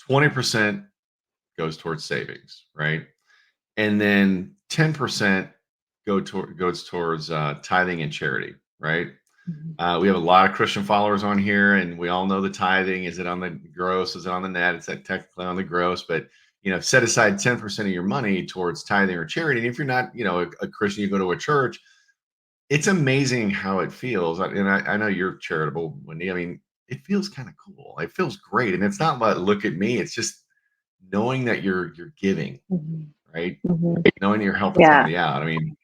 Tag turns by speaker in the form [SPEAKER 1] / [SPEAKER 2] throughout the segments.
[SPEAKER 1] 20% goes towards savings, right? And then 10% goes towards tithing and charity, right?
[SPEAKER 2] Mhm.
[SPEAKER 1] We have a lot of Christian followers on here, and we all know the tithing. Is it on the gross? Is it on the net? It's technically on the gross, but set aside 10% of your money towards tithing or charity. And if you're not, a Christian, you go to a church. It's amazing how it feels. And I know you're charitable, Wendy. I mean, it feels kind of cool. It feels great, and it's not like look at me. It's just knowing that you're giving,
[SPEAKER 2] Mhm.
[SPEAKER 1] right?
[SPEAKER 2] Mhm.
[SPEAKER 1] Knowing you're helping
[SPEAKER 2] Yeah.
[SPEAKER 1] somebody out. I mean,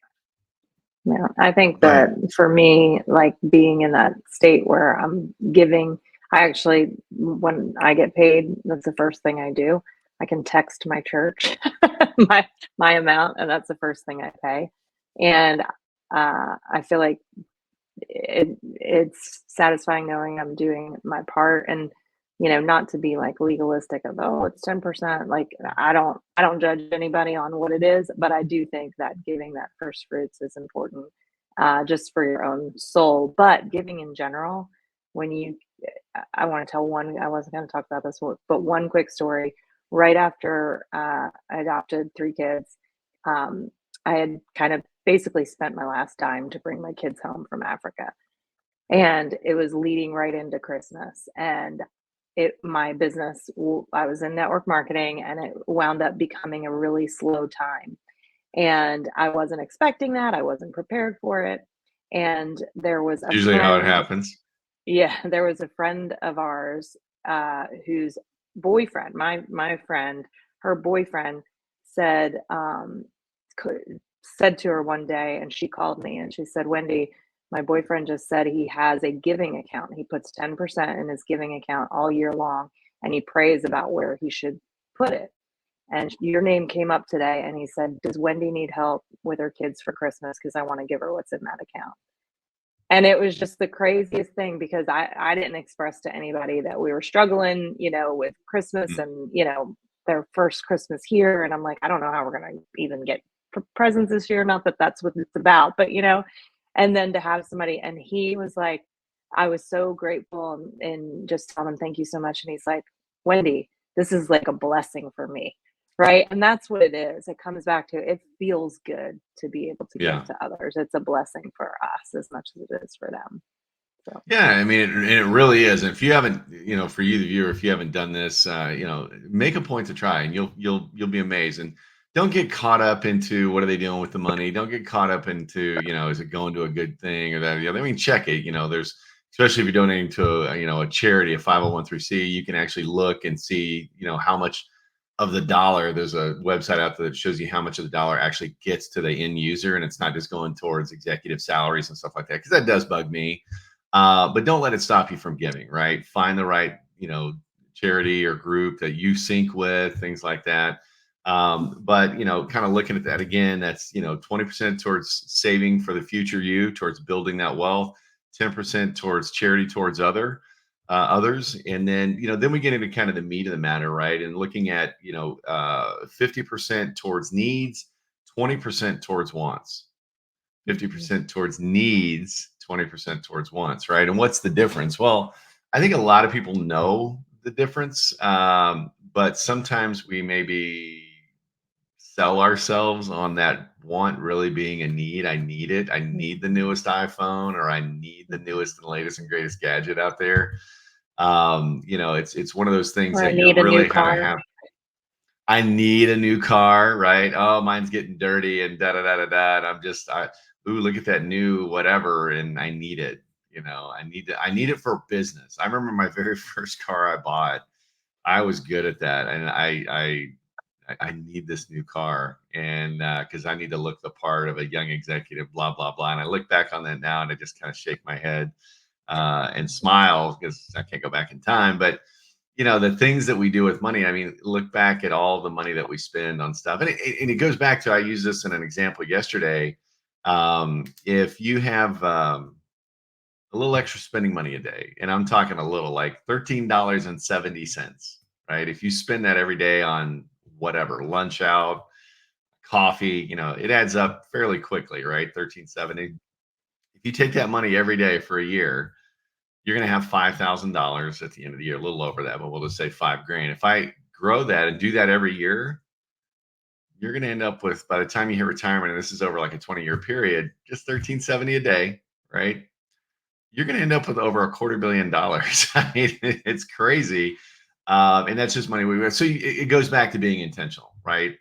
[SPEAKER 2] Yeah, I think
[SPEAKER 1] go ahead.
[SPEAKER 2] that for me, like being in that state where I'm giving, I actually, when I get paid, that's the first thing I do. I can text my church my my amount, and that's the first thing I pay. And I feel like it's satisfying knowing I'm doing my part, and not to be like legalistic of, oh, it's 10%. Like I don't judge anybody on what it is, but I do think that giving that first fruits is important, just for your own soul. But giving in general, when you I want to tell one, I wasn't going to talk about this, but one quick story. Right after I adopted three kids, um, I had kind of basically spent my last dime to bring my kids home from Africa. And it was leading right into Christmas. And my business, I was in network marketing, and it wound up becoming a really slow time. And I wasn't expecting that. I wasn't prepared for it. And there was a
[SPEAKER 1] Usually how it
[SPEAKER 2] friend,
[SPEAKER 1] happens.
[SPEAKER 2] yeah, there was a friend of ours, whose boyfriend, my friend, her boyfriend said, said to her one day, and she called me and she said, Wendy, my boyfriend just said he has a giving account. He puts 10% in his giving account all year long, and he prays about where he should put it. And your name came up today, and he said, does Wendy need help with her kids for Christmas? Because I want to give her what's in that account. And it was just the craziest thing, because I didn't express to anybody that we were struggling, with Christmas,
[SPEAKER 1] Mm.
[SPEAKER 2] and, their first Christmas here. And I'm like, I don't know how we're going to even get presents this year. Not that that's what it's about, but, and then to have somebody, and he was like, I was so grateful, and just tell him, thank you so much. And he's like, Wendy, this is like a blessing for me. Right. And that's what it is. It comes back to, it feels good to be able to give
[SPEAKER 1] Yeah.
[SPEAKER 2] to others. It's a blessing for us as much as it is for them. So,
[SPEAKER 1] Yeah, I mean, it really is. And if you haven't, for you, the viewer, if you haven't done this, make a point to try, and you'll be amazed. And don't get caught up into what are they doing with the money. Don't get caught up into, is it going to a good thing or that or the other. I mean, check it. There's especially if you're donating to a charity, a 501(c), you can actually look and see, how much of the dollar. There's a website out there that shows you how much of the dollar actually gets to the end user, and it's not just going towards executive salaries and stuff like that. Because that does bug me. But don't let it stop you from giving, right? Find the right, charity or group that you sync with, things like that. But kind of looking at that again, that's 20% towards saving for the future you, towards building that wealth, 10% towards charity towards others, and then we get into kind of the meat of the matter, right? And looking at 50% towards needs, 20% towards wants. 50% towards needs, 20% towards wants, right? And what's the difference? Well, I think a lot of people know the difference, but sometimes we maybe sell ourselves on that want really being a need. I need it. I need the newest iPhone, or I need the newest and latest and greatest gadget out there. It's one of those things
[SPEAKER 2] or I
[SPEAKER 1] that you're
[SPEAKER 2] need a new
[SPEAKER 1] really kind of
[SPEAKER 2] car.
[SPEAKER 1] I need a new car, right? Oh, mine's getting dirty and da da da da da. And ooh, look at that new whatever, and I need it. I need it for business. I remember my very first car I bought. I was good at that, and I need this new car, and because I need to look the part of a young executive, blah blah blah. And I look back on that now, and I just kind of shake my head and smile because I can't go back in time, but the things that we do with money. I mean, look back at all the money that we spend on stuff. And it goes back to, I used this in an example yesterday. If you have a little extra spending money a day, and I'm talking a little, like $13.70, right? If you spend that every day on whatever, lunch out, coffee, it adds up fairly quickly, right? 13.70. If you take that money every day for a year, you're going to have $5,000 at the end of the year, a little over that, but we'll just say 5 grand. If I grow that and do that every year, you're going to end up with, by the time you hit retirement, and this is over like a 20-year period, just 1370 a day, right? You're going to end up with over $250 million. I mean, it's crazy. And that's just money. So it goes back to being intentional, right?